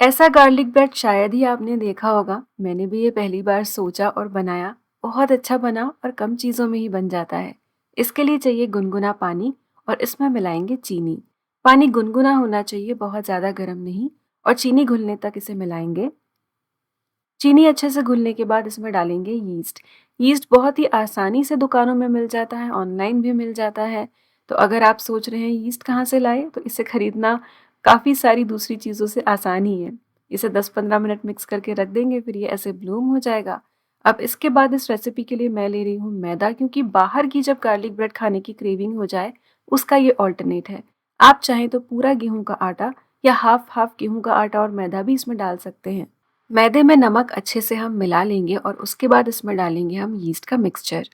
ऐसा garlic bread शायद ही आपने देखा होगा। मैंने भी ये पहली बार सोचा और बनाया। बहुत अच्छा बना और कम चीज़ों में ही बन जाता है। इसके लिए चाहिए गुनगुना पानी और इसमें मिलाएंगे चीनी। पानी गुनगुना होना चाहिए, बहुत ज़्यादा गर्म नहीं। और चीनी घुलने तक इसे मिलाएंगे। चीनी अच्छे से घुलने के बाद इसमें डालेंगे यीस्ट। यीस्ट बहुत ही आसानी से दुकानों में मिल जाता है, ऑनलाइन भी मिल जाता है। तो अगर आप सोच रहे हैं यीस्ट कहाँ से लाए, तो इसे खरीदना काफ़ी सारी दूसरी चीज़ों से आसान ही है। इसे 10-15 मिनट मिक्स करके रख देंगे, फिर ये ऐसे ब्लूम हो जाएगा। अब इसके बाद इस रेसिपी के लिए मैं ले रही हूँ मैदा, क्योंकि बाहर की जब गार्लिक ब्रेड खाने की क्रेविंग हो जाए, उसका ये ऑल्टरनेट है। आप चाहें तो पूरा गेहूं का आटा या हाफ हाफ गेहूं का आटा और मैदा भी इसमें डाल सकते हैं। मैदे में नमक अच्छे से हम मिला लेंगे और उसके बाद इसमें डालेंगे हम यीस्ट का मिक्सचर।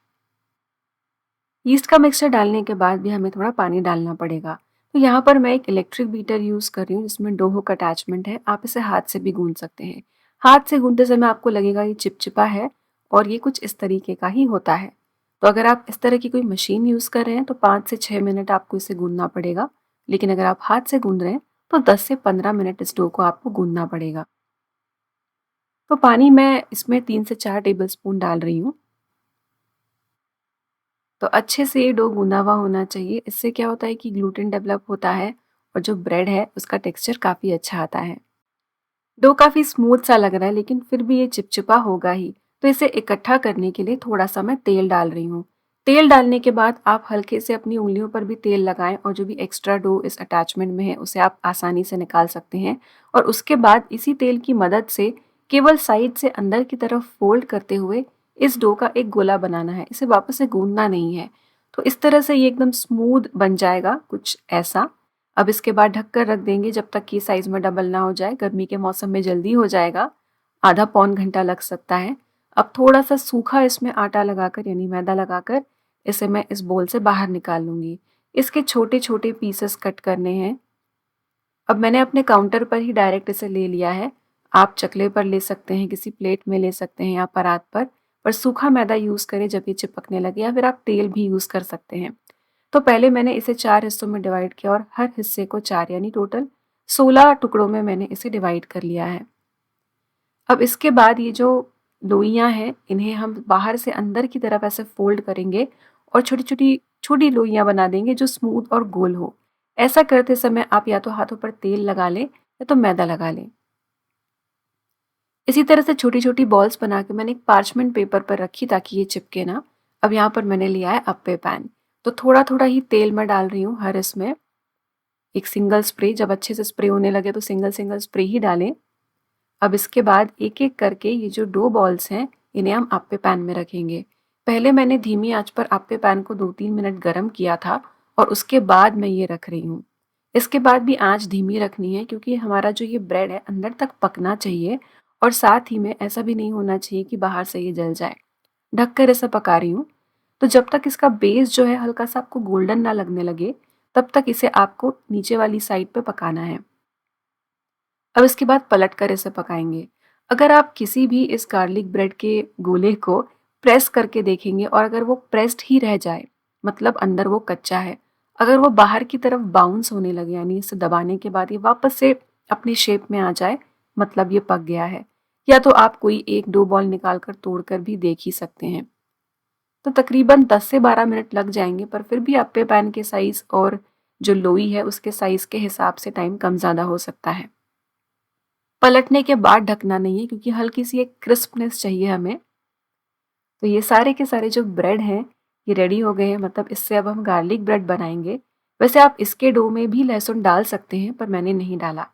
यीस्ट का मिक्सचर डालने के बाद भी हमें थोड़ा पानी डालना पड़ेगा। तो यहाँ पर मैं एक इलेक्ट्रिक बीटर यूज़ कर रही हूँ जिसमें डो हुक अटैचमेंट है। आप इसे हाथ से भी गूंद सकते हैं। हाथ से गूंदते समय आपको लगेगा ये चिपचिपा है और ये कुछ इस तरीके का ही होता है। तो अगर आप इस तरह की कोई मशीन यूज़ कर रहे हैं तो 5 से 6 मिनट आपको इसे गूंदना पड़ेगा। लेकिन अगर आप हाथ से गूंद रहे हैं तो 10 से 15 मिनट इस डो को आपको गूंदना पड़ेगा। तो पानी मैं इसमें 3 से 4 टेबलस्पून डाल रही हूँ। तो अच्छे से ये डो गूंदा हुआ होना चाहिए। इससे क्या होता है कि ग्लूटेन डेवलप होता है और जो ब्रेड है उसका टेक्सचर काफ़ी अच्छा आता है। डो काफ़ी स्मूथ सा लग रहा है, लेकिन फिर भी ये चिपचिपा होगा ही। तो इसे इकट्ठा करने के लिए थोड़ा सा मैं तेल डाल रही हूँ। तेल डालने के बाद आप हल्के से अपनी उंगलियों पर भी तेल लगाएं और जो भी एक्स्ट्रा डो इस अटैचमेंट में है उसे आप आसानी से निकाल सकते हैं। और उसके बाद इसी तेल की मदद से केवल साइड से अंदर की तरफ फोल्ड करते हुए इस डो का एक गोला बनाना है। इसे वापस से गूंदना नहीं है। तो इस तरह से ये एकदम स्मूथ बन जाएगा, कुछ ऐसा। अब इसके बाद ढककर रख देंगे जब तक कि साइज में डबल ना हो जाए। गर्मी के मौसम में जल्दी हो जाएगा, आधा पौन घंटा लग सकता है। अब थोड़ा सा सूखा इसमें आटा लगाकर यानी मैदा लगाकर इसे मैं इस बोल से बाहर निकाल लूंगी। इसके छोटे छोटे पीसेस कट करने हैं। अब मैंने अपने काउंटर पर ही डायरेक्ट इसे ले लिया है। आप चकले पर ले सकते हैं, किसी प्लेट में ले सकते हैं या परात पर सूखा मैदा यूज़ करें जब ये चिपकने लगे, या फिर आप तेल भी यूज़ कर सकते हैं। तो पहले मैंने इसे 4 हिस्सों में डिवाइड किया और हर हिस्से को 4 यानी टोटल 16 टुकड़ों में मैंने इसे डिवाइड कर लिया है। अब इसके बाद ये जो लोइयाँ हैं इन्हें हम बाहर से अंदर की तरफ ऐसे फोल्ड करेंगे और छोटी-छोटी छोटी लोइयाँ बना देंगे जो स्मूथ और गोल हो। ऐसा करते समय आप या तो हाथों पर तेल लगा लें या तो मैदा लगा लें। इसी तरह से छोटी-छोटी बॉल्स बना के मैंने एक पार्चमेंट पेपर पर रखी ताकि ये चिपके ना। अब यहाँ पर मैंने लिया है अप्पे पैन। तो थोड़ा-थोड़ा ही तेल मैं डाल रही हूँ हर इसमें। एक सिंगल स्प्रे, जब अच्छे से स्प्रे होने लगे तो सिंगल सिंगल स्प्रे ही डालें। अब इसके बाद एक-एक करके ये जो 2 बॉल्स हैं इन्हें हम अप्पे पैन में रखेंगे। पहले मैंने धीमी आंच पर अप्पे पैन को 2-3 मिनट गरम किया था और उसके बाद मैं ये रख रही हूँ। इसके बाद भी आंच धीमी रखनी है, क्योंकि हमारा जो ये ब्रेड है अंदर तक पकना चाहिए और साथ ही में ऐसा भी नहीं होना चाहिए कि बाहर से ये जल जाए। ढककर इसे पका रही हूँ। तो जब तक इसका बेस जो है हल्का सा आपको गोल्डन ना लगने लगे, तब तक इसे आपको नीचे वाली साइड पे पकाना है। अब इसके बाद पलट कर इसे पकाएंगे। अगर आप किसी भी इस गार्लिक ब्रेड के गोले को प्रेस करके देखेंगे और अगर वो प्रेस्ड ही रह जाए, मतलब अंदर वो कच्चा है, अगर वो बाहर की तरफ बाउंस होने लगे यानी इसे दबाने के बाद ये वापस से अपनी शेप में आ जाए, मतलब ये पक गया है। या तो आप कोई एक डो बॉल निकाल कर तोड़ कर भी देख ही सकते हैं। तो तकरीबन 10 से 12 मिनट लग जाएंगे, पर फिर भी अप्पे पैन के साइज और जो लोई है उसके साइज के हिसाब से टाइम कम ज़्यादा हो सकता है। पलटने के बाद ढकना नहीं है, क्योंकि हल्की सी एक क्रिस्पनेस चाहिए हमें। तो ये सारे के सारे जो ब्रेड हैं ये रेडी हो गए हैं, मतलब इससे अब हम गार्लिक ब्रेड बनाएंगे। वैसे आप इसके डो में भी लहसुन डाल सकते हैं, पर मैंने नहीं डाला।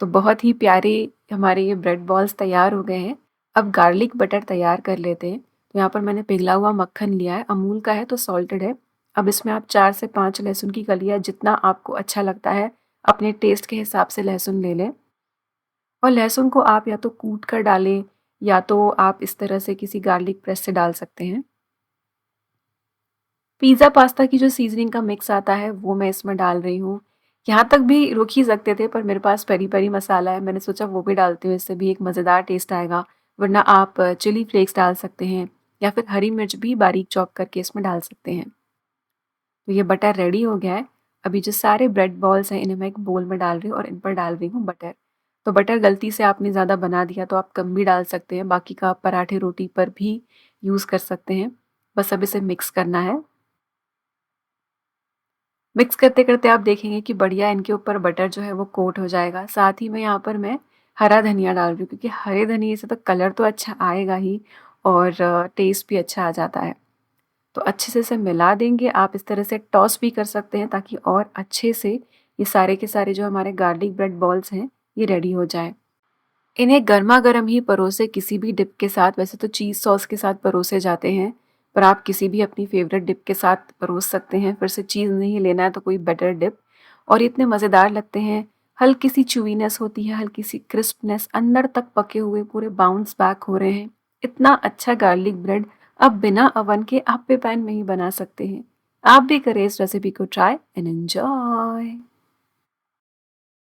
तो बहुत ही प्यारे हमारे ये ब्रेड बॉल्स तैयार हो गए हैं। अब गार्लिक बटर तैयार कर लेते हैं। तो यहाँ पर मैंने पिघला हुआ मक्खन लिया है, अमूल का है तो सॉल्टेड है। अब इसमें आप 4 से 5 लहसुन की कलियाँ, जितना आपको अच्छा लगता है अपने टेस्ट के हिसाब से लहसुन ले लें। और लहसुन को आप या तो कूट कर डालें या तो आप इस तरह से किसी गार्लिक प्रेस से डाल सकते हैं। पिज़्ज़ा पास्ता की जो सीज़निंग का मिक्स आता है वो मैं इसमें डाल रही हूँ। यहाँ तक भी रुक ही सकते थे, पर मेरे पास पेरी पेरी मसाला है, मैंने सोचा वो भी डालती हूँ, इससे भी एक मज़ेदार टेस्ट आएगा। वरना आप चिली फ्लेक्स डाल सकते हैं या फिर हरी मिर्च भी बारीक चॉप करके इसमें डाल सकते हैं। तो ये बटर रेडी हो गया है। अभी जो सारे ब्रेड बॉल्स हैं इन्हें मैं एक बोल में डाल रही हूँ और इन पर डाल रही हूँ बटर। तो बटर गलती से आपने ज़्यादा बना दिया तो आप कम भी डाल सकते हैं, बाकी का आप पराठे रोटी पर भी यूज़ कर सकते हैं। बस अब इसे मिक्स करना है। मिक्स करते-करते आप देखेंगे कि बढ़िया इनके ऊपर बटर जो है वो कोट हो जाएगा। साथ ही में यहाँ पर मैं हरा धनिया डाल रही हूँ, क्योंकि हरे धनिये से तो कलर तो अच्छा आएगा ही और टेस्ट भी अच्छा आ जाता है। तो अच्छे से इसे मिला देंगे। आप इस तरह से टॉस भी कर सकते हैं ताकि और अच्छे से ये सारे के सारे जो हमारे गार्लिक ब्रेड बॉल्स हैं ये रेडी हो जाए। इन्हें गरमा-गरम ही परोसे किसी भी डिप के साथ, वैसे तो चीज़ सॉस के साथ परोसे जाते हैं, पर आप किसी भी अपनी फ़ेवरेट डिप के साथ परोस सकते हैं। फिर से चीज़ नहीं लेना है तो कोई बटर डिप, और ये इतने मज़ेदार लगते हैं। हल्की सी च्यूवीनेस होती है, हल्की सी क्रिस्पनेस, अंदर तक पके हुए पूरे बाउंस बैक हो रहे हैं। इतना अच्छा गार्लिक ब्रेड अब बिना ओवन के आप पे पैन में ही बना सकते हैं। आप भी करें इस रेसिपी को ट्राई एंड एन्जॉय।